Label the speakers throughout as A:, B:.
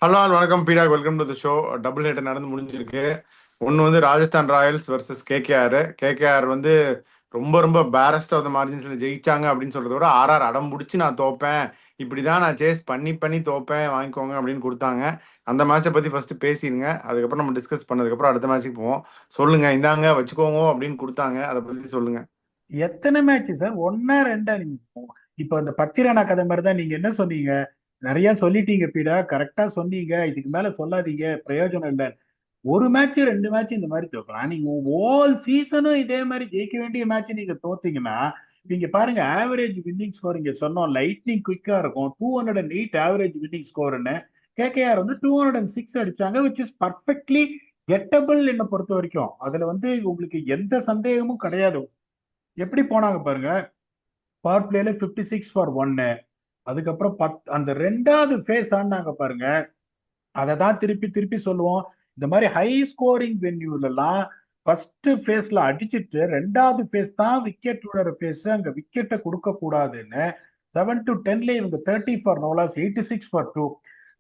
A: Hello வணக்கம் பீடா, welcome to the show. Double head நடந்து முடிஞ்சிருக்கு. ஒன்று வந்து Rajasthan Royals versus KKR. KKR வந்து ரொம்ப ரொம்ப பேரஸ்ட் ஆஃப் த மார்ஜின்ஸில் ஜெயிச்சாங்க அப்படின்னு சொல்றத விட ஆர்ஆர் அடம் பிடிச்சி நான் தோப்பேன், இப்படி தான் நான் சேஸ் பண்ணி பண்ணி தோப்பேன், வாங்கிக்கோங்க அப்படின்னு கொடுத்தாங்க. அந்த மேட்சை பற்றி ஃபஸ்ட்டு பேசிடுங்க, அதுக்கப்புறம் நம்ம டிஸ்கஸ் பண்ணதுக்கப்புறம் அடுத்த மேட்ச்சுக்கு போவோம். சொல்லுங்க, இந்தாங்க வச்சுக்கோங்க அப்படின்னு கொடுத்தாங்க, அதை பற்றி சொல்லுங்க.
B: எத்தனை மேட்ச் சார்? ஒன்னா ரெண்டா? நீங்க இப்ப இந்த பத்திரானா கதை மாதிரி தான். நீங்க என்ன சொன்னீங்க? நிறைய சொல்லிட்டீங்க பீடா, கரெக்டா சொன்னீங்க. இதுக்கு மேல சொல்லாதீங்க, பிரயோஜனம் இல்லை. ஒரு மேட்ச் ரெண்டு மேட்ச் இந்த மாதிரி தோக்கலாம். நீங்க ஹோல் சீசனும் இதே மாதிரி ஜெயிக்க வேண்டிய மேட்ச் நீங்க தோத்தீங்கன்னா, நீங்க பாருங்க, ஆவரேஜ் வின்னிங் ஸ்கோர் இங்க சொன்னோம், லைட்னிங் குயிக்கா இருக்கும். 208 ஆவரேஜ் வின்னிங் ஸ்கோர்னு. கேகேஆர் வந்து 206 அடிச்சாங்க, விச் இஸ் பர்ஃபெக்ட்லி கெட்டபிள். என்ன பொறுத்த வரைக்கும் அதுல வந்து உங்களுக்கு எந்த சந்தேகமும் கிடையாது. எப்படி போனாங்க பாருங்க. பவர் பிளேல 56 ஃபார் 1. அதுக்கப்புறம் அந்த ரெண்டாவது ஃபேஸ் ஆனாங்க பாருங்க. அதை தான் திருப்பி திருப்பி சொல்லுவோம். இந்த மாதிரி ஹை ஸ்கோரிங் வென்யூல எல்லாம் ஃபர்ஸ்ட் ஃபேஸ்ல அடிச்சிட்டு ரெண்டாவது ஃபேஸ் தான் விக்கெட் விடுற ஃபேஸ், அங்க விக்கெட்டை கொடுக்க கூடாதுன்னு 7 to 10 இவங்க 30 ஃபார் நோலாஸ், 86 ஃபார் 2.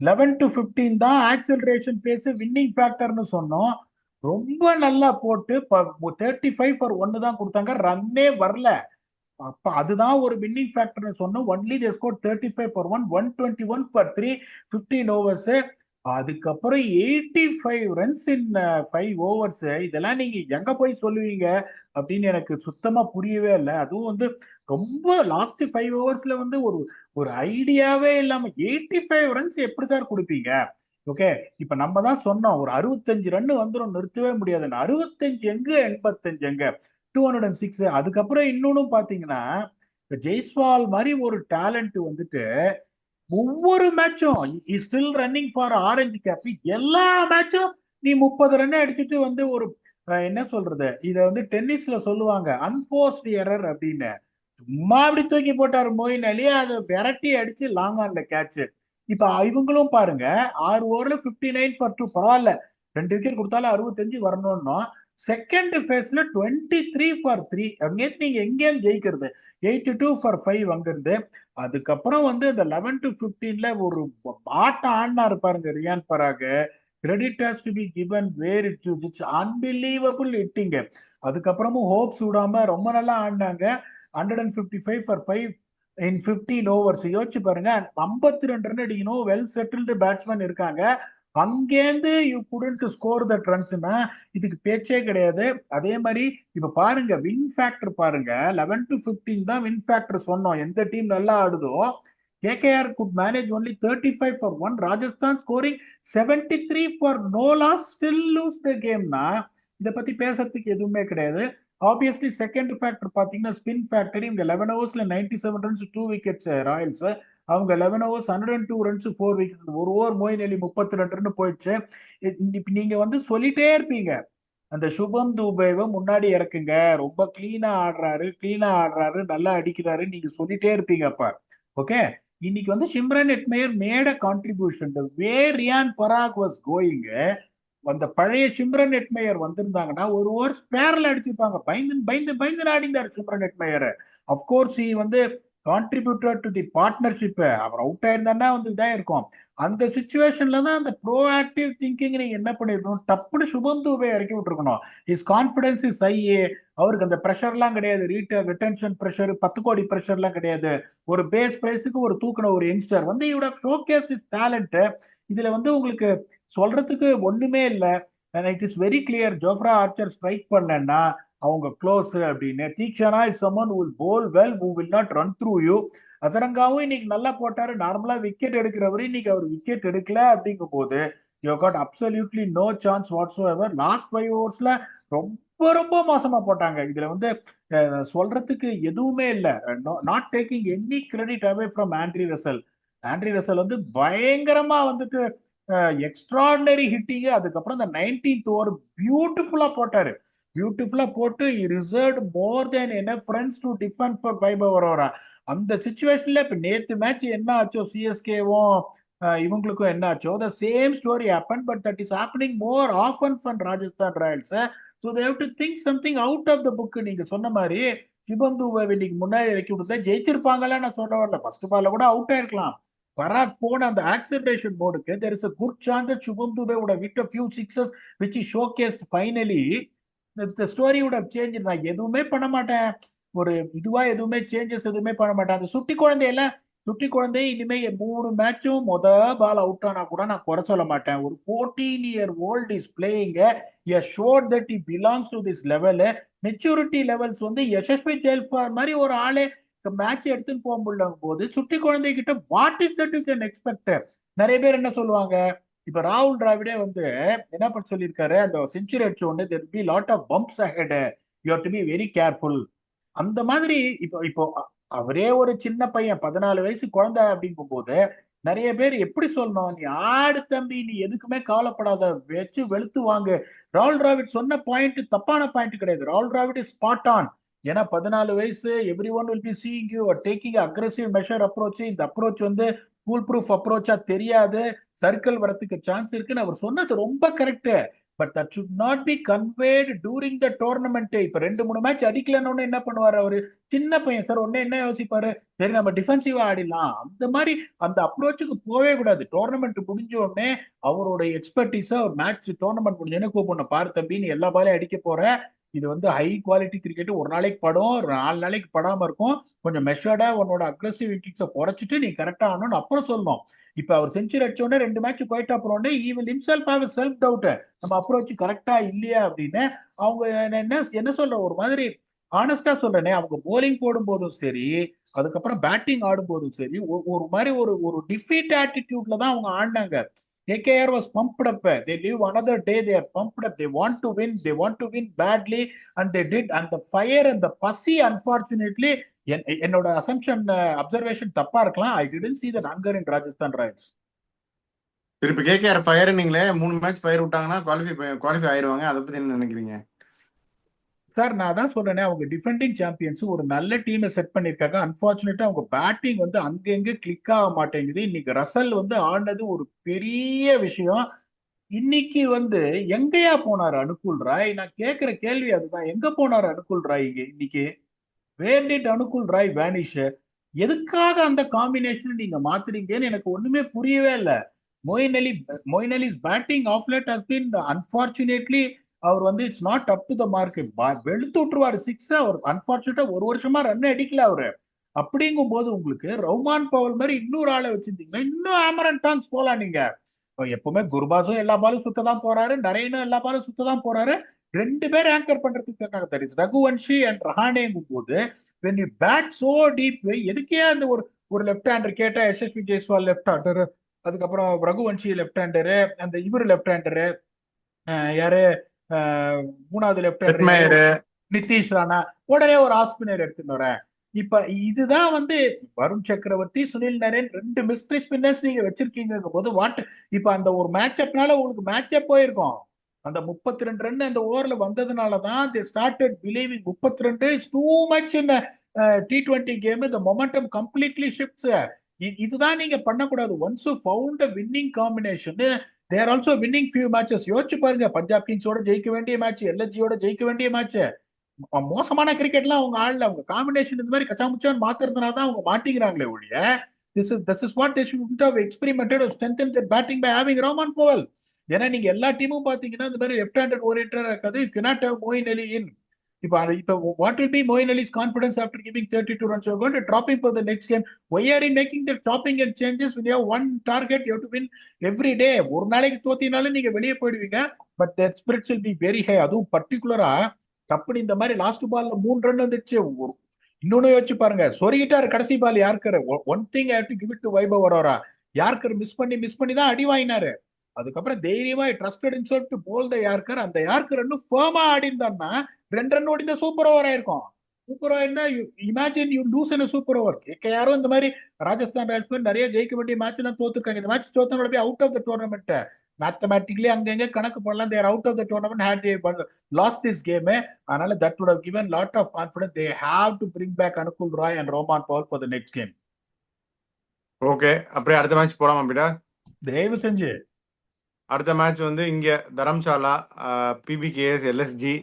B: 11 to 15 தான் ஆக்சலரேஷன் ஃபேஸ், வின்னிங் ஃபேக்டர்னு சொன்னோம். ரொம்ப நல்லா போட்டு 35 ஃபார் 1 தான் கொடுத்தாங்க, ரன்னே வரல. அப்ப அதுதான் ஒரு வின்னிங் ஃபேக்டர் சொன்னோம். Only they score 35 for 1, 121 for 3, 15 overs. அதுக்கப்புறம் 85 ரன்ஸ் இன் 5 ஓவர்ஸ். இதெல்லாம் நீங்க எங்க போய் சொல்லுவீங்க அப்படின்னு எனக்கு சுத்தமா புரியவே இல்லை. அதுவும் வந்து ரொம்ப லாஸ்ட் 5 ஓவர்ஸ்ல வந்து ஒரு ஒரு ஐடியாவே இல்லாம 85 ரன்ஸ் எப்படி சார் கொடுப்பீங்க? ஓகே, இப்ப நம்ம தான் சொன்னோம் ஒரு 65 ரன் வந்துடும், நிறுத்தவே முடியாதுன்னு. 65 எங்க, 85 எங்க, 206. அதுக்கப்புறம் இன்னொன்னு பாத்தீங்கன்னா, ஜெய்ஸ்வால் மாதிரி ஒரு டேலண்ட் வந்துட்டு ஒவ்வொரு மேட்சும் still running for orange cap. எல்லா மேட்சும் நீ 30 ரன் அடிச்சுட்டு வந்து ஒரு என்ன சொல்றது, இத வந்து டென்னிஸ்ல சொல்லுவாங்க அன்போர்ஸ்ட் எரர் அப்படின்னு. சும்மா அப்படி தூக்கி போட்டாரு மோயின் அலி, அதை விரட்டி அடிச்சு லாங் ஆன்ல கேட்ச். இப்ப இவங்களும் பாருங்க, 6 ஓவர்ல 59 ஃபார் 2, பரவாயில்ல. 2 விக்கெட் கொடுத்தாலும் 65 வரணும்னு. செகண்ட் ஃபேஸ்ல 23 ஃபார் 3. அங்கேருந்து நீங்க எங்கேயும் ஜெயிக்கிறது. 82 ஃபார் 5 அங்கிருந்து. அதுக்கப்புறம் வந்து இந்த 11 to 15 ஒரு ஆட்டம் ஆடினாரு பாருங்க Riyan Parag. Credit has to be given where it's unbelievable hitting. அதுக்கப்புறமும் ஹோப்ஸ் விடாம ரொம்ப நல்லா ஆடினாங்க. 155 ஃபார் 5 இன் 15 ஓவர்ஸ். யோசிச்சு பாருங்க, 52 ரன் அடிக்கணும், வெல் செட்டில்டு பேட்ஸ்மேன் இருக்காங்க, அங்கேருந்து யூ குடன்ட் ஸ்கோர் தட் ரன்ஸ்னா இதுக்கு பேச்சே கிடையாது. அதே மாதிரி இப்ப பாருங்க, வின் ஃபேக்டர் பாருங்க. 11 to 15 தான் வின் ஃபேக்டர் சொன்னோம். எந்த டீம் நல்லா ஆடுதோ, KKR good manage only 35 for 1. Rajasthan scoring 73 for no loss, still lose the கேம்னா இதை பத்தி பேசுறதுக்கு எதுவுமே கிடையாது. ஆப்வியஸ்லி செகண்ட் ஃபேக்டர் பாத்தீங்கன்னா ஸ்பின் ஃபேக்டர். இவங்க 11 ஓவர்ஸ்ல 97 ரன்ஸ், 2 விக்கெட்ஸ் ராயல்ஸ். அவங்க 11 ஓவர்ஸ் 102 ரன்ஸ், 4 விக்கெட்ஸ். ஒரு ஓவர் மோயின் அலி 32 ரன் போயிடுச்சு. இப்ப நீங்க வந்து சொல்லிட்டே இருப்பீங்க, அந்த சுபம் துபேவை முன்னாடி இறக்குங்க, ரொம்ப கிளீனா ஆடுறாரு, கிளீனா ஆடுறாரு, நல்லா அடிக்கிறாரு, நீங்க சொல்லிட்டே இருப்பீங்க. அப்ப ஓகே, இன்னைக்கு வந்து Shimron Hetmyer made a contribution. The way Riyan Parag was going, அந்த பழைய சிம்ரன் எட்மேயர் வந்திருந்தாங்கன்னா ஒரு ஓவர் ஸ்பேர்ல அடிச்சிருப்பாங்க. பயந்து பயந்து பயந்து ஆடிந்தார் சிம்ரன் எட்மேயர். அப்கோர்ஸ் ஹி வந்து கான்ட்ரிபியூட்டர் டு தி பார்ட்னர்ஷிப். அவர் அவுட் ஆயிருந்தாருன்னா வந்து இதான் இருக்கும். அந்த சுச்சுவேஷன்ல தான் அந்த ப்ரோ ஆக்டிவ் திங்கிங் நீங்க என்ன பண்ணிருக்கணும், டப்புனு சுபம் தூபை இறக்கி விட்டுருக்கணும். Is confidence is high. அவருக்கு அந்த ப்ரெஷர்லாம் கிடையாது, ரிட்டன்ஷன் ப்ரெஷர், 10 கோடி ப்ரெஷர்லாம் கிடையாது. ஒரு பேஸ் பிரைஸுக்கு ஒரு தூக்கின ஒரு யங்ஸ்டர் வந்து இவட ஷோகேஸ் இஸ் டேலண்ட். இதுல வந்து உங்களுக்கு சொல்றதுக்கு ஒண்ணுமே இல்லை. It is very clear. Jofra Archer strike பண்ணா அவங்க க்ளோஸ் அப்படின்னு. Theekshana is someone who will bowl well, who will not run through you. அசரங்காவும் இன்னைக்கு நல்லா போட்டாரு. நார்மலா விக்கெட் எடுக்கிறவரு இன்னைக்கு அவர் விக்கெட் எடுக்கல. அப்படிங்கும் போது you got absolutely no chance whatsoever எவர். லாஸ்ட் 5 ஓவர்ஸ்ல ரொம்ப ரொம்ப மோசமா போட்டாங்க. இதுல வந்து சொல்றதுக்கு எதுவுமே இல்லை. Not taking any credit away from Andre Russell. Andre Russell வந்து பயங்கரமா வந்துட்டு எக்ஸ்ட்ராடினரி ஹிட்டிங். அதுக்கப்புறம் இந்த 19th ஓவர் பியூட்டிஃபுல்லா போட்டாரு. பியூட்டிஃபுல்லா போட்டு reserved more then enough runs to defend for Vaibhav Arora. அந்த சுச்சுவேஷன்ல இப்ப நேத்து மேட்ச் என்ன ஆச்சோ, சிஎஸ்கேவும் இவங்களுக்கும் என்ன ஆச்சோ, the same story happen. But that is happening more often for Rajasthan Royals. So they have to think something out of the book. நீங்க சொன்ன மாதிரி சிவம் துபை இன்னைக்கு முன்னாடி இறக்கி விட்டு ஜெயிச்சிருப்பாங்கல்ல. நான் சொல்ல வரல, ஃபர்ஸ்ட் பால்ல கூட அவுட் ஆயிருக்கலாம். பராக் போன அந்த ஆக்சிலரேஷன் மோடுக்கு there is a good chance that Shubham Dubey would have hit a few sixes which he showcased finally. The story would have changed. நான் எதுவுமே பண்ண மாட்டேன், ஒரு இதுவா எதுவுமே சேஞ்சஸ் எதுவுமே பண்ண மாட்டேன். அந்த சுட்டி குழந்தை இனிமே 3 மேட்சும் பால் அவுட் ஆனா கூட நான் குறை சொல்ல மாட்டேன். ஒரு 14-year-old is playing ஷோட் that he belongs to this level. Maturity levels வந்து யசஸ்வி ஜெயல்பார் மாதிரி ஒரு ஆளே மேட்ச் எடுத்துன்னு போக முடியல போது சுட்டி குழந்தை கிட்ட what is that you can expect. நிறைய பேர் என்ன சொல்லுவாங்க, இப்ப ராகுல் டிராவிடே வந்து என்ன பண்ண சொல்லியிருக்காரு, அந்த செஞ்சுரி அடிச்ச உடனே there will be lot of bumps ahead, you have to be very careful. அந்த மாதிரி இப்போ இப்போ அவரே ஒரு சின்ன பையன், 14 வயசு குழந்தை அப்படிங்கும் போது நிறைய பேர் எப்படி சொல்லணும், நீ ஆடு தம்பி, நீ எதுக்குமே கவலைப்படாத, வச்சு வெளுத்து வாங்க. ராகுல் டிராவிட் சொன்ன பாயிண்ட் தப்பான பாயிண்ட் கிடையாது. ராகுல் டிராவிட் இஸ் ஸ்பாட் ஆன். ஏன்னா 14 வயசு, every one will be seeing you taking aggressive measure approach. இந்த அப்ரோச் வந்து ஃபுல் ப்ரூஃப் அப்ரோச்சா தெரியாது, சர்க்கிள் வரதுக்கு சான்ஸ் இருக்குன்னு அவர் சொன்னது ரொம்ப correct. But that should not be conveyed during the tournament. இப்ப 2-3 மேட்ச் அடிக்கலன்னு என்ன பண்ணுவாரு அவரு, சின்ன பையன் சார், உடனே என்ன யோசிப்பாரு, சரி நம்ம டிஃபென்சிவா ஆடிடலாம். அந்த மாதிரி அந்த அப்ரோச்சுக்கு போவே கூடாது. டோர்னமெண்ட் முடிஞ்ச உடனே அவரோட எக்ஸ்பர்டீஸ ஒரு மேட்ச் டோர்னமெண்ட் முடிஞ்சோடனே கூப்பிடணும், பாரு தம்பின்னு எல்லா பாலையும் அடிக்க போற, இது வந்து ஹை குவாலிட்டி கிரிக்கெட், ஒரு நாளைக்கு படம், ஒரு 4 நாளைக்கு படாம இருக்கும், கொஞ்சம் மெஷர்டா உன்னோட அக்ரெசிவ் விக்கெட்ஸை குறைச்சிட்டு நீ கரெக்டா ஆடணும்னு அப்புறம் சொல்லணும். இப்ப அவர் செஞ்சுரி அடிச்ச உடனே 2 மேட்ச் போயிட்டு அப்புறம் he will himself have a self doubt, நம்ம அப்ரோச் கரெக்டா இல்லையா அப்படின்னு. அவங்க என்ன என்ன சொல்ற, ஒரு மாதிரி ஆனஸ்டா சொல்றேனே, அவங்க போலிங் போடும் போதும் சரி, அதுக்கப்புறம் பேட்டிங் ஆடும் போதும் சரி, ஒரு மாதிரி ஒரு ஒரு டிஃபீட் ஆட்டிடியூட்ல தான் அவங்க ஆடினாங்க. KKR was pumped up. They live another day. They are pumped up. They want to win. They want to win badly, and they did. And the fire and the pussy, unfortunately, என்னோட assumption observation தப்பா இருக்கலாம். I didn't see that anger in Rajasthan Royals.
A: திருப்பி KKR fire நீங்களே 3 match fire விட்டாங்கன்னா qualify ஆயிருவாங்க. அதை பத்தி என்ன நினைக்கிறீங்க
B: சார்? நான் தான் சொல்றேனே, அவங்க டிஃபெண்டிங் சாம்பியன்ஸ் ஒரு நல்ல டீமை செட் பண்ணிருக்காங்க. அன்பார்ச்சுனேட்டா அவங்க பேட்டிங் வந்து அங்கங்க கிளிக் ஆக மாட்டேங்குது. இன்னைக்கு ரசல் வந்து ஆடினது ஒரு பெரிய விஷயம். இன்னைக்கு வந்து எங்கயா போனாரு அனுகூல் ராய்? நான் கேட்கிற கேள்வி அதுதான், எங்க போனாரு அனுகூல் ராய் இன்னைக்கு? Where did Anukul Roy vanish? எதுக்காக அந்த காம்பினேஷன் நீங்க மாத்துறீங்கன்னு எனக்கு ஒண்ணுமே புரியவே இல்லை. Moeen Ali's batting of late has been unfortunately, அவர் வந்து it's not up to the mark. வெளுத்து விட்டுருவாரு சிக்ஸ். அவர் அன்பார்ச்சுனேட்டா ஒரு வருஷமா ரன் அடிக்கல அவரு. அப்படிங்கும் போது உங்களுக்கு ரஹ்மான் பவல் மாதிரி இன்னொரு ஆளை வச்சிருந்தீங்கன்னா இன்னும் ஆமரன் டான்ஸ் போலாம். நீங்க எப்பவுமே குர்பாஸும் எல்லா பாலும் சுத்ததான் போறாரு, நரேனும் எல்லா பாலும் சுத்ததான் போறாரு. 2 பேர் ஆங்கர் பண்றதுக்கு தட் இஸ் ரகுவன்ஷி அண்ட் ரஹானேங்கும் போது when you bat so deep, எதுக்கே அந்த ஒரு ஒரு லெஃப்ட் ஹேண்டர் கேட்டா யசஸ்வி ஜெய்ஸ்வால் லெஃப்ட் ஹேண்டர், அதுக்கப்புறம் ரகுவன்ஷி லெஃப்ட் ஹேண்டரு, அந்த இவரு லெஃப்ட் ஹேண்டரு யாரு, 3வது லெஃப்ட் ஹேண்டர் நிதிஷ் ராணா, உடனே ஒரு ஆஃப் ஸ்பின்னர் எடுத்துன்னு வரேன். இப்ப இதுதான் வந்து வருண் சக்கரவர்த்தி, சுனில் நரேன் 2 மிஸ்ட்ரி ஸ்பின்னர்ஸ் நீங்க வச்சிருக்கீங்க போது வாட். இப்ப அந்த ஒரு மேட்ச் அப்னால உங்களுக்கு மேட்சே போயிருக்கும். அந்த 32 ரன் அந்த ஓவர்ல வந்ததுனாலதான் they started believing 32 is too much in T20 game. the momentum completely shifts. இதுதான் நீங்க பண்ணக்கூடாது. Once you found a winning combination, they are also winning few matches. யோசிச்சு பாருங்க, பஞ்சாப் கிங்ஸோட ஜெயிக்க வேண்டிய மேட்ச், எல்எஸ்ஜியோட ஜெயிக்க வேண்டிய மேட்ச், மோசமான கிரிக்கெட்லாம் அவங்க ஆள்ல, அவங்க காம்பினேஷன் இந்த மாதிரி கச்சாமுச்சான்னு மாத்துறதுனால தான் அவங்க மாட்டிக்கிறாங்களே ஒழிய, this is what they should have experimented or strengthened their batting by having Rahman Powell. ஏன்னா நீங்க எல்லா டீமும் பாத்தீங்கன்னா இந்த மாதிரி லெஃப்ட் ஹேண்டட் ஓரியன்டா இருக்காது. You cannot have Moeen Ali in. இப்ப what will be Moeen அலி's confidence after giving 32 runs? You're going to drop him for the next game. Why are you making the chopping and changes when you have one target? You have to win every day. ஒரு நாளைக்கு தோத்தினாலும் நீங்க வெளியே போயிடுவீங்க. But their spirits will be very high. அதுவும் பர்டிகுலரா கப்பனி இந்த மாதிரி last பால்ல 3 ரன் வந்துச்சு. இன்னொன்னு யோசிச்சு பாருங்க, சொருகிட்டாரு கடைசி ball yorker. One thing I have to give it to Vaibhav Arora. Yorker miss பண்ணி தான் அடி வாங்கினாரு. அதுக்கப்புறம் தைரியமா trusted himself to bowl the yorker. அந்த யார்கர் இன்னும் ஃபர்மா ஆடி இருந்தான்னா 2 ரன் ஓடி தான் சூப்பர் ஓவர் ஆயிருக்கும். சூப்பர் ஓவர் இருந்தா imagine you lose in super over. கேகேஆரும் இந்த மாதிரி ராஜஸ்தான் ராயல்ஸ் நிறைய ஜெயிக்க வேண்டிய மேட்ச் எல்லாம் தோத்துருக்காங்க. இந்த மேட்ச் தோத்தவங்கள போய் out of the tournament mathematically அங்கங்க கணக்கு போடலாம். They're out of the tournament had they lost this game. அதனால that would have given lot of confidence. They have to bring back Anukul Roy and Rahman Powell for the next game.
A: Okay, அப்படியே அடுத்த match போலாமா Peter?
B: தயவு செஞ்சு.
A: அடுத்த match வந்து இங்க Dharamsala, PBKS LSG.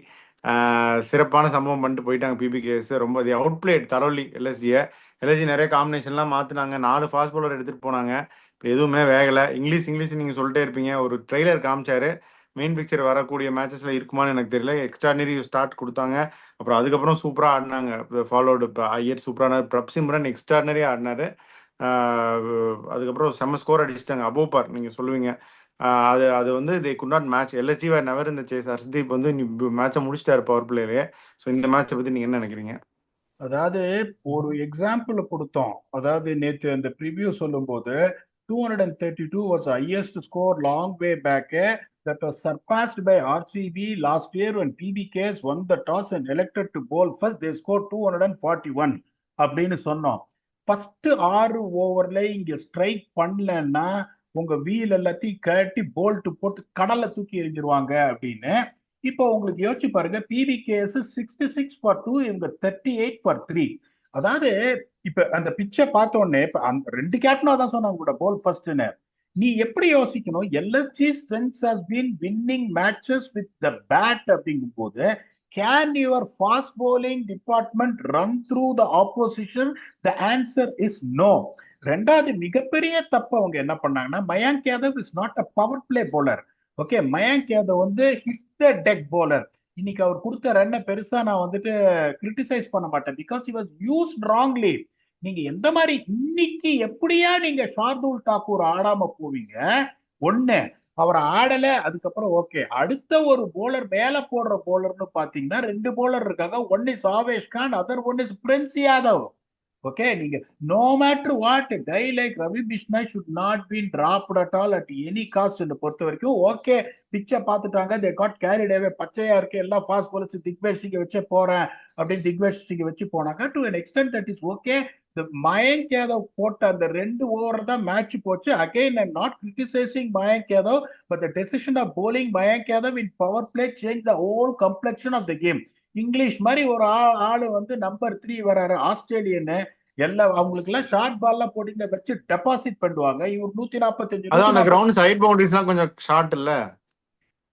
A: சிறப்பான சம்பவம் பண்ணிட்டு போயிட்டாங்க பிபிகேஎஸ். ரொம்ப அவுட் பிளேட் தரோலி எல்எஸ்ஜியை. எல்எஸ்ஜி நிறைய காம்பினேஷன்லாம் மாற்றினாங்க, 4 ஃபாஸ்ட் பவுலர் எடுத்துகிட்டு போனாங்க. இப்போ எதுவுமே வேகலை. இங்கிலீஷ் இங்கிலீஷ் நீங்கள் சொல்லிட்டே இருப்பீங்க. ஒரு ட்ரெய்லர் காமிச்சாரு, மெயின் பிக்சர் வரக்கூடிய மேட்சஸில் இருக்குமான்னு எனக்கு தெரியல. எக்ஸ்ட்ரானரி ஸ்டார்ட் கொடுத்தாங்க. அப்புறம் அதுக்கப்புறம் சூப்பராக ஆடினாங்க. ஃபாலோடு இப்போ ஐயர் சூப்பரான, பிரப் சிம்ரன் எக்ஸ்ட்ரானரியாக ஆடினாரு. அதுக்கப்புறம் செம்ம ஸ்கோர் அடிச்சிட்டாங்க. அபோவ் பார் நீங்கள் சொல்லுவீங்க. அது அது வந்து தே could not match. LSG where never இந்த சேஸ். ஹர்ஷ்தீப் வந்து மேட்சை முடிச்சிட்டாரு பவர் பிளேலேயே. ஸோ இந்த மேட்சை பற்றி நீங்கள் என்ன நினைக்கிறீங்க?
B: அதாவது ஒரு எக்ஸாம்பிள் கொடுத்தோம். அதாவது நேற்று அந்த ப்ரிவ்யூ சொல்லும்போது 232 was the highest score long way back, that was surpassed by RCB last year when PBKs won the toss and elected to bowl first. They scored 241 அப்படின்னு சொன்னோம். ஃபர்ஸ்ட் 6 ஓவர்ல இங்க ஸ்ட்ரைக் பண்ணலன்னா உங்க வீல் எல்லாத்தையும் கட்டி போல்ட் போட்டு கடல்ல தூக்கி எறிஞ்சிருவாங்க அப்படின்னு. இப்போ உங்களுக்கு யோசிச்சு பாருங்க, பிபிகேஎஸ் 66 for 2, இவங்க 38 for 3. அதாவது இப்ப அந்த பிச்சை பார்த்த உடனே இப்ப அந்த 2 கேப்டனும் அதான் சொன்னாங்க கூட போல் ஃபர்ஸ்ட்னு. நீ எப்படி யோசிக்கணும், LSG strengths has been winning matches with the bat அப்படிங்கும் போது can your fast bowling department run through the opposition? The answer is no. ரெண்டாவது மிகப்பெரிய தப்பு அவங்க என்ன பண்ணாங்கன்னா, Mayank Yadav is not a power play bowler. Okay, Mayank Yadav வந்து ஹிட் த டெக் bowler. இன்னைக்கு அவர் கொடுத்த ரன்னை பெருசா நான் வந்துட்டு கிரிட்டிசைஸ் பண்ண மாட்டேன், because he was used wrongly. நீங்க எந்த மாதிரி இன்னைக்கு எப்படியா நீங்க ஷார்துல் தாக்கூர் ஆடாம போவீங்க? ஒண்ணு, அவர் ஆடல, அதுக்கப்புறம் ஓகே, அடுத்த ஒரு போலர் மேல போடுற போலர்னு பாத்தீங்கன்னா 2 போலர் இருக்காங்க. One is Avesh Khan, other one is Prince Yadav. Okay, நீங்க no matter what guy like Ravi Bishnoi should not been dropped at all at any cost பொறுத்த வரைக்கும். ஓகே, பிச்சை பார்த்துட்டாங்க, தே காட் கேரிட் அவே, பச்சையா இருக்கு, எல்லாம் ஃபாஸ்ட் போலர்ஸ் திக்வேஷ் சிங்க வச்சே போறேன் அப்படின்னு திக்வேஷ் சிங்க வச்சு போனாங்க. To an extent that is okay. Mayank Yadav போட்ட அந்த 2 ஓவர் தான் மேட்ச் போச்சு. Again I'm not criticising Mayank Yadav, but the decision of bowling Mayank Yadav in power play change the whole complexion of the game. English மாதிரி ஒரு ஆளு வந்து நம்பர் 3 வராரு, ஆஸ்திரேலியன்னு. எல்லாம் அவங்களுக்கு எல்லாம் ஷார்ட் பால்லாம் போட்டு வச்சு டெபாசிட் பண்ணுவாங்க. இவர் 145
A: அதான் அந்த
B: 140,
A: கிரவுண்ட் சைட் பவுண்டரிஸ்லாம் கொஞ்சம் ஷார்ட் இல்ல.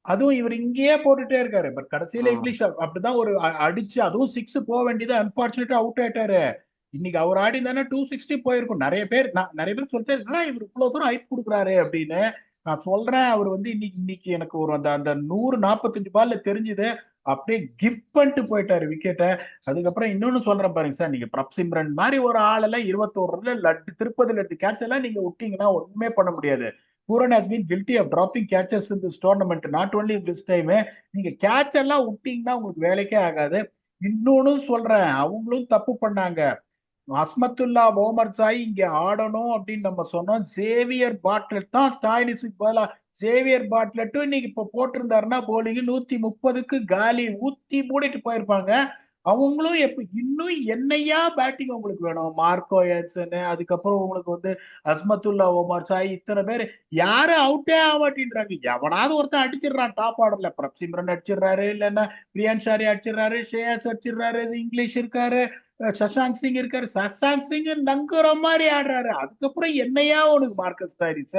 B: அதுவும் இவர் இங்கேயே போட்டுட்டே இருக்காரு. பட் கடைசியில இங்கிலீஷ் அப்படிதான் ஒரு அடிச்சு, அதுவும் 6 போக வேண்டியது, அன்பார்ச்சுனேட்டா அவுட் ஆயிட்டாரு. இன்னைக்கு அவர் ஆடி தானே 260 போயிருக்கும். நிறைய பேர் சொல்லிட்டு இவர் இவ்வளவு தூரம் ஹைப் கொடுக்குறாரு அப்படின்னு. நான் சொல்றேன், அவர் வந்து இன்னைக்கு எனக்கு ஒரு அந்த அந்த 145 பால்ல தெரிஞ்சுது, அப்படியே கிஃப்ட் பண்ணிட்டு போயிட்டாரு விக்கெட்டை. அதுக்கப்புறம் இன்னொன்னு சொல்றேன் பாருங்க சார், நீங்க பிரப் சிம்ரன் மாதிரி ஒரு ஆளெல்லாம் 21 ரன்ல லட்டு திருப்பதி லட்டு கேட்ச் எல்லாம் நீங்க விட்டீங்கன்னா ஒண்ணுமே பண்ண முடியாது. Pooran has been guilty of dropping catches in this tournament, not only this time. நீங்க கேட்ச் எல்லாம் விட்டீங்கன்னா உங்களுக்கு வேலைக்கே ஆகாது. இன்னொன்னு சொல்றேன், அவங்களும் தப்பு பண்ணாங்க. அஸ்மத்துல்லா ஓமர் சாய் இங்க ஆடணும் அப்படின்னு நம்ம சொன்னோம். சேவியர் பாட்லெட் தான் ஸ்டாயினிஸுக்கு பதிலா. சேவியர் பாட்லெட்டும் இன்னைக்கு இப்ப போட்டிருந்தாருன்னா போலிங் 130க்கு காலி ஊத்தி மூடிட்டு போயிருப்பாங்க. அவங்களும் இன்னும் என்னையா பேட்டிங் உங்களுக்கு வேணும்? மார்க்கோ ஏன்சன், அதுக்கப்புறம் உங்களுக்கு வந்து அஸ்மத்துல்லா ஓமர் சாய், இத்தனை பேர் யாரும் அவுட்டே ஆக மாட்டேன்றாங்க. எவனாவது ஒருத்தன் அடிச்சிடுறான் டாப் ஆர்டர்ல. பிரப் சிம்ரன் அடிச்சிடுறாரு, இல்லைன்னா பிரியான் ஷாரி அடிச்சிடுறாரு, ஷேயாஸ் அடிச்சிடுறாரு, இங்கிலீஷ் இருக்காரு, சஷாங்க் சிங் இருக்காரு. சஷாங்க் சிங் நங்குற மாதிரி ஆடுறாரு. அதுக்கப்புறம் என்னையா உனக்கு மார்க்கஸ் ஸ்டாயினிஸ்?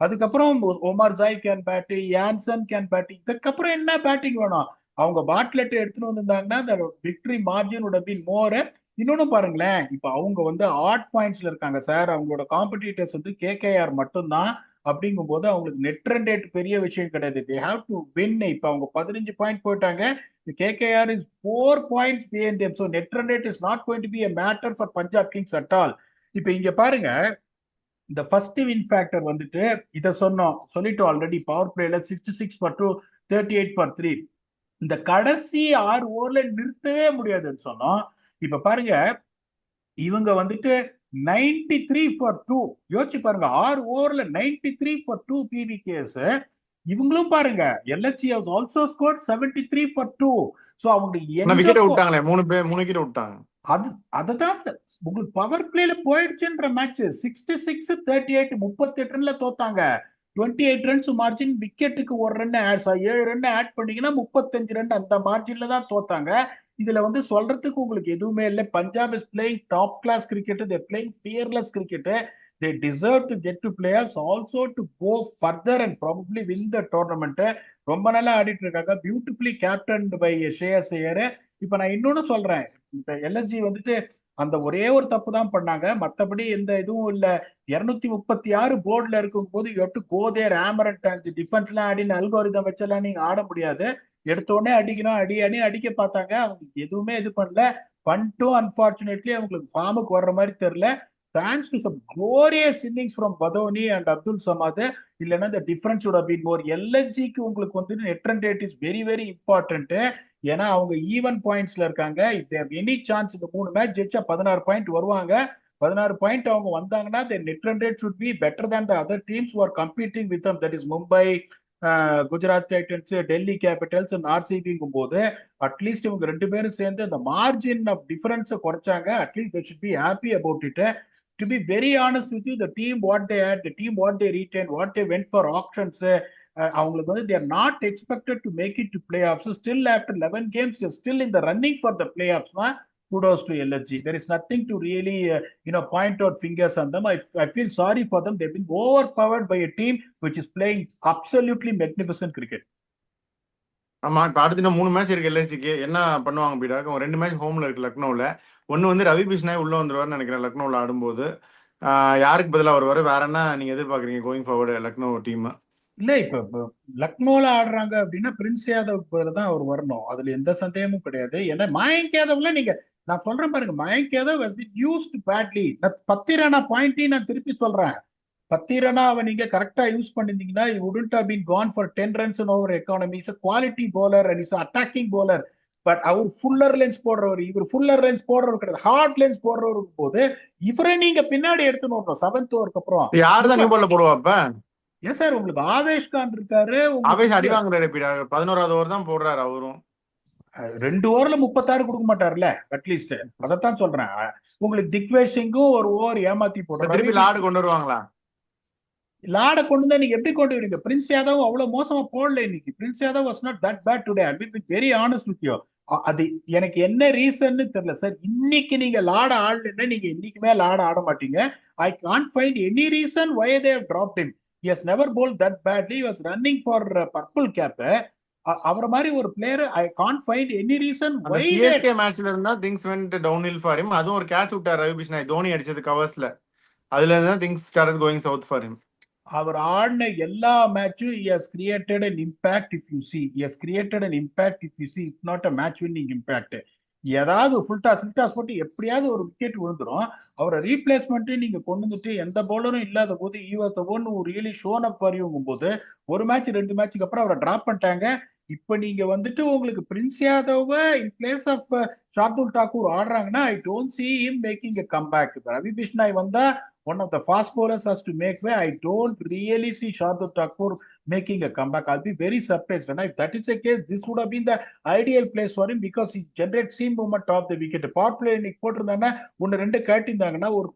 B: அதுக்கப்புறம் Omar Joy can bat, Jansen can batting. இதுக்கப்புறம் என்ன பேட்டிங் வேணும்? அவங்க பாட்லெட் எடுத்துட்டு வந்திருந்தாங்கன்னா the victory margin would have been more. இன்னொன்னு பாருங்களேன், இப்ப அவங்க வந்து ஆட் பாயிண்ட்ஸ்ல இருக்காங்க சார். அவங்களோட காம்படிட்டர்ஸ் வந்து கேகேஆர் மட்டும்தான். அப்படிங்கும் போது அவங்களுக்கு நெட் ரன் ரேட் பெரிய விஷயம் கிடையாது. They have to win. இப்ப அவங்க 15 பாயிண்ட் போயிட்டாங்க. KKR is 4 points behind them. So net run rate is not going to be a matter for Punjab Kings at all. இப்ப இங்க பாருங்க, இந்த ஃபர்ஸ்ட் வின் ஃபேக்டர் வந்துட்டு இதை சொல்லிட்டோம் ஆல்ரெடி. பவர் பிளேல 66 for 2, 38 for 3. இந்த கடைசி 6 ஓவர்ல நிறுத்தவே முடியாதுன்னு சொன்னோம். இப்ப பாருங்க, இவங்க வந்துட்டு 93 for 2. யோசிச்சு பாருங்க, 6 ஓவர்ல 93 for 2 பிபிகேஸ். இவங்களும் பாருங்க, LSG has also scored 73 for 2. So அவங்க
A: விக்கெட் விட்டாங்களே, 3 விக்கெட் விட்டாங்க.
B: அதுதான் சார் உங்களுக்கு பவர் பிளேல போயிடுச்சுன்ற மேட்ச். 66 38, 38 ரன்ல தோத்தாங்க. 28 ரன்ஸ் மார்ஜின், விக்கெட்டுக்கு 1 ரன் 7 ரன் ஆட் பண்ணீங்கன்னா 35 ரன், அந்த மார்ஜின்ல தான் தோத்தாங்க. இதுல வந்து சொல்றதுக்கு உங்களுக்கு எதுவுமே இல்லை. Punjab is playing top class cricket, they playing fearless cricket. They deserve to get to playoffs, also to go further and probably win the tournament. ரொம்ப நல்லா ஆடிட்டு இருக்காங்க, பியூட்டிஃபுல்லி கேப்டன்ட் பை ஷ்ரேயஸ் ஐயர். இப்ப நான் இன்னொன்னு சொல்றேன், இப்ப எல்எஸ்ஜி வந்துட்டு அந்த ஒரே ஒரு தப்பு தான் பண்ணாங்க, மத்தபடி எந்த இதுவும் இல்ல. 236 போர்டுல இருக்கும் போது you have to go there hammer and tongs. டிஃபென்ஸ்லாம் அடின்னு அல்கோரிதம் வச்செல்லாம் நீங்க ஆட முடியாது. எடுத்த உடனே அடிக்கணும், அடி அடி அடிக்க பார்த்தாங்க, அவங்களுக்கு எதுவுமே இது பண்ணல. பண்ணிட்டும் அன்பார்ச்சுனேட்லி அவங்களுக்கு ஃபார்முக்கு வர்ற மாதிரி தெரியல. Thanks to some glorious innings from Badoni and Abdul Samad. இல்லைன்னா இந்த difference would have been more. எல்எஸ்ஜிக்கு உங்களுக்கு வந்து net run rate is very very important. ஏன்னா அவங்க ஈவன் பாயிண்ட்ஸ்ல இருக்காங்க. இஃப் எனி சான்ஸ் இந்த 3 மேட்ச் ஜெயிச்சா 16 பாயிண்ட் வருவாங்க. 16 பாயிண்ட் அவங்க வந்தாங்கன்னா the net run rate should be better than the other teams who are competing with them, that is Mumbai, Gujarat Titans, Delhi Capitals, ஆர்சிபிங்கும் போது அட்லீஸ்ட் இவங்க ரெண்டு பேரும் சேர்ந்து அந்த மார்ஜின் ஆஃப் டிஃபரன்ஸை குறைச்சாங்க. At least they should be happy about it. To be very honest with you, the team what they had, the team what they retained, what they went for auctions, அவங்களுக்கு வந்து they are not expected to make it to playoffs. Still after 11 games, they're still in the running for the playoffs. Kudos to LSG. There is nothing to really point out fingers on them. I feel sorry for them. They've been overpowered by a team which is playing absolutely magnificent cricket.
A: ஆமா, இப்ப அடுத்து இன்னும் 3 match இருக்கு எல்ஐசிக்கு. என்ன பண்ணுவாங்க பீடாக்கு? 2 match ஹோம்ல இருக்கு லக்னோவில். ஒன்று வந்து ரவி பிஷ்னாய் உள்ள வந்துருவாருன்னு நினைக்கிறேன் லக்னோவில் ஆடும்போது. யாருக்கு பதிலாக வருவார்? வேற என்ன நீங்க எதிர்பார்க்குறீங்க கோயிங் ஃபார்வர்டு லக்னோ டீம்?
B: இல்ல இப்ப லக்னோல ஆடுறாங்க அப்படின்னா பிரின்ஸ் யாதவ் பதில தான் அவர் வரணும், அதுல எந்த சந்தேகமும் கிடையாது. ஏன்னா மயங்க் யாதவ்ல நீங்க, நான் சொல்றேன் பாருங்க, Mayank Yadav has been used badly. நான் 10 ரனா பாயிண்டையும் நான் திருப்பி சொல்றேன். 10 ரனா அவன் நீங்க கரெக்டா use பண்ணிருந்தீங்கன்னா he wouldn't have been gone for 10 runs in over economy. He's a quality bowler and he's an attacking bowler. But அவர் ஃபுல்லர் லென்ஸ் போடுறவர், இவர் ஃபுல்லர் லென்ஸ் போடுறவர் கிடையாது, ஹார்ட் லென்ஸ் போடுறவருக்கு போது இவரை நீங்க பின்னாடி எடுத்துன்னு வரணும் 7th ஓவருக்கு அப்புறம்.
A: யாரு தான் நியூ பால்ல போடுவா அப்ப?
B: ஏன் சார் உங்களுக்கு ஆவேஷ் கான் இருக்காரு,
A: ஆவேஷ் அடி வாங்குறாரு பீடா. 11வது ஓவர் தான் போடுறாரு அவரும்.
B: 2 ஓவர்ல 36 கொடுக்க மாட்டாருல்ல அட்லீஸ்ட். அதைத்தான் சொல்றேன். உங்களுக்கு திக்வேஷ் சிங்கும் ஒரு ஓவர் ஏமாத்தி போடுறாரு.
A: திருப்பி லாடு கொண்டு வருவாங்களா?
B: லாட கொண்டு தான் நீங்க எப்படி கொண்டு வரீங்க? பிரின்ஸ் யாதவ் அவ்வளவு மோசமா போடல இன்னைக்கு. Prince Yadav was not that bad today. I will be very honest with you. அது எனக்கு என்ன ரீசன்னு தெரியல சார். இன்னைக்கு நீங்க லாட ஆடலன்னா நீங்க இன்னைக்குமே லாட ஆட மாட்டீங்க. I can't find any reason why they have dropped him. He has never bowled that badly. He was running for purple cap. அவர மாதிரி ஒரு player I can't find any reason
A: அந்த
B: வை.
A: சிஎஸ்கே மேட்ச்ல இருந்தா things went down hill for him. அதுவும் ஒரு catch விட்டார் ரவி பிஷ்னாய், தோனி அடிச்சது கவர்ஸ்ல. அதுல இருந்து தான் things started going south for him.
B: அவர் ஆடின எல்லா மேட்சும் he has created an impact. If you see, he has created an impact. If you see, it's not a match winning impact. ஏதாவது ஃபுல் டாஸ் போட்டு எப்படியாவது ஒரு விக்கெட் விழுந்துரும். அவரை ரீப்ளேஸ்மெண்ட் நீங்க கொண்டு வந்துட்டு எந்த பவுலரும் இல்லாத போது he was the one who really shown up for you போது ஒரு மேட்ச் 2 மேட்சுக்கு அப்புறம் அவரை டிராப் பண்ணிட்டாங்க. இப்ப நீங்க வந்துட்டு உங்களுக்கு Prince Yadav in place of Shardul Thakur ஆடுறாங்கன்னா I don't see him making a comeback. Ravi Bishnoi வந்தா one of the fast bowlers has to make way. I don't really see Shardul Thakur making a comeback. I'll be very surprised. And if that is the case, this would have been the ideal place for him because he generates seam movement off the wicket. Power play இன்னைக்கு போட்டிருந்தாங்கன்னா 1-2 கேட்டிருந்தாங்கன்னா ஒரு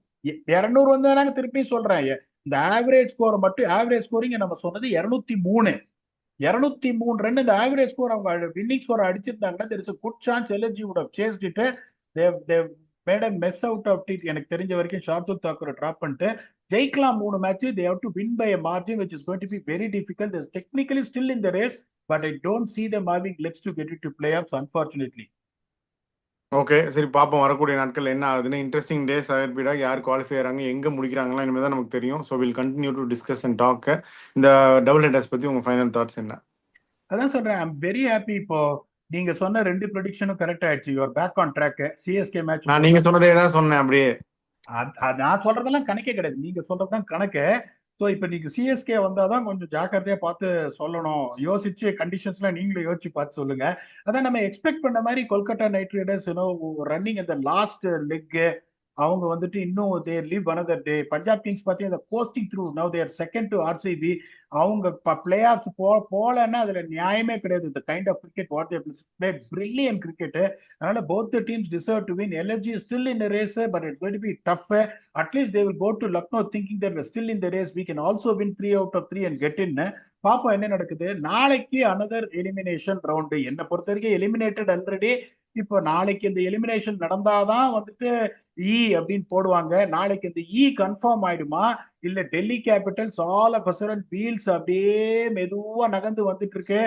B: 200 வந்தாங்க. திருப்பி சொல்றேன், இந்த average ஸ்கோரை மட்டும், average scoring நம்ம சொன்னது 203 ரன். இந்த ஆவரேஜ் ஸ்கோர் அவங்க வின்னிங் ஸ்கோர் அடிச்சிருந்தாங்கன்னா there is a good chance LSG would have chased it. They've made a mess out of it. எனக்கு தெரிஞ்ச வரைக்கும் ஷார்துல் தாக்கூரை டிராப் பண்ணிட்டு ஜெயிக்கலாம் 3 match. they have to win by a margin which is going to be very difficult. They're technically still in the race, but I don't see them having legs to get it to playoffs unfortunately.
A: Okay, சரி பார்ப்போம் வரக்கூடிய நாட்கள் என்ன ஆகுதுன்னு. Interesting days ஆகிருப்பீடா. யார் qualify ஆகிறாங்க, எங்கே முடிக்கிறாங்களா, இனிமேல் தான் நமக்கு தெரியும். So will continue to discuss and talk. இந்த டபுள் ஹெட்டர்ஸ் பற்றி உங்கள் ஃபைனல் தாட்ஸ் என்ன?
B: அதான் சொல்றேன், ஐ அம் வெரி ஹாப்பி. இப்போ நீங்க சொன்ன 2 ப்ரெடிக்ஷனும் கரெக்ட் ஆயிடுச்சு. Your back on track. சிஎஸ்கே மேட்ச்
A: நான் நீங்க சொன்னதே தான் சொன்னேன் அப்படியே.
B: நான் சொல்றதெல்லாம் கணக்கே கிடையாது, நீங்க சொல்றதுதான் கணக்கு. ஸோ இப்போ நீங்க சிஎஸ்கே வந்தாதான் கொஞ்சம் ஜாக்கிரதையா பார்த்து சொல்லணும். யோசிச்சு கண்டிஷன்ஸ்லாம் நீங்களும் யோசிச்சு பார்த்து சொல்லுங்க. அதான் நம்ம எக்ஸ்பெக்ட் பண்ண மாதிரி கொல்கத்தா நைட் ரைடர்ஸ் ரன்னிங் அந்த லாஸ்ட் லெக் அவங்க வந்துட்டு இன்னும் they leave another day. Punjab Kings பார்த்தீங்கன்னா coasting through now they're second to RCB. அவங்க பிளே ஆஃப்ஸ் போலன்னா அதுல நியாயமே கிடையாது. இந்த kind of cricket what they play brilliant cricket. அதனால both the teams deserve to win. LSG is still in the race, but it's going to be tough. At least they will go to Lucknow thinking that we're still in the race. We can also win 3 out of 3 and get in. பாப்போம் என்ன நடக்குது. நாளைக்கு another elimination round. என்னை பொறுத்த வரைக்கும் eliminated already. இப்போ நாளைக்கு இந்த எலிமினேஷன் நடந்தாதான் வந்துட்டு அப்படின்னு போடுவாங்க. நாளைக்கு இந்த கன்ஃபார்ம் ஆயிடுமா, இல்ல Delhi capitals all of a sudden wheels அப்படியே மெதுவா நகர்ந்து வந்துட்டு இருக்கு.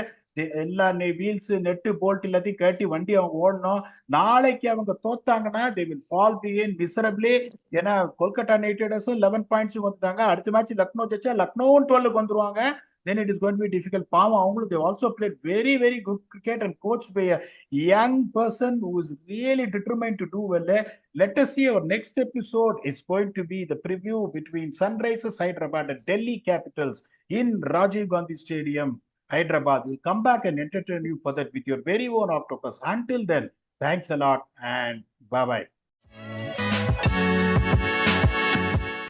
B: எல்லா வீல்ஸ் நெட்டு போல்ட் எல்லாத்தையும் கட்டி வண்டி அவங்க ஓடணும். நாளைக்கு அவங்க தோத்தாங்கன்னா they will fall behind miserably. ஏன்னா கொல்கத்தா நைட் ரைடர்ஸும் 11 பாயிண்ட்ஸ் வந்துட்டாங்க. அடுத்த மேட்ச் லக்னோ ஜெயிச்சா லக்னோவும் 12க்கு வந்துருவாங்க. then it is going to be difficult. பாவம் அவங்களும் they also played very very good cricket and coached by a young person who is really determined to do well. Let us see. Our next episode is going to be the preview between Sunrisers Hyderabad and Delhi Capitals in Rajiv Gandhi Stadium, Hyderabad. We'll come back and entertain you for that with your very own Octopus. Until then, thanks a lot and bye bye.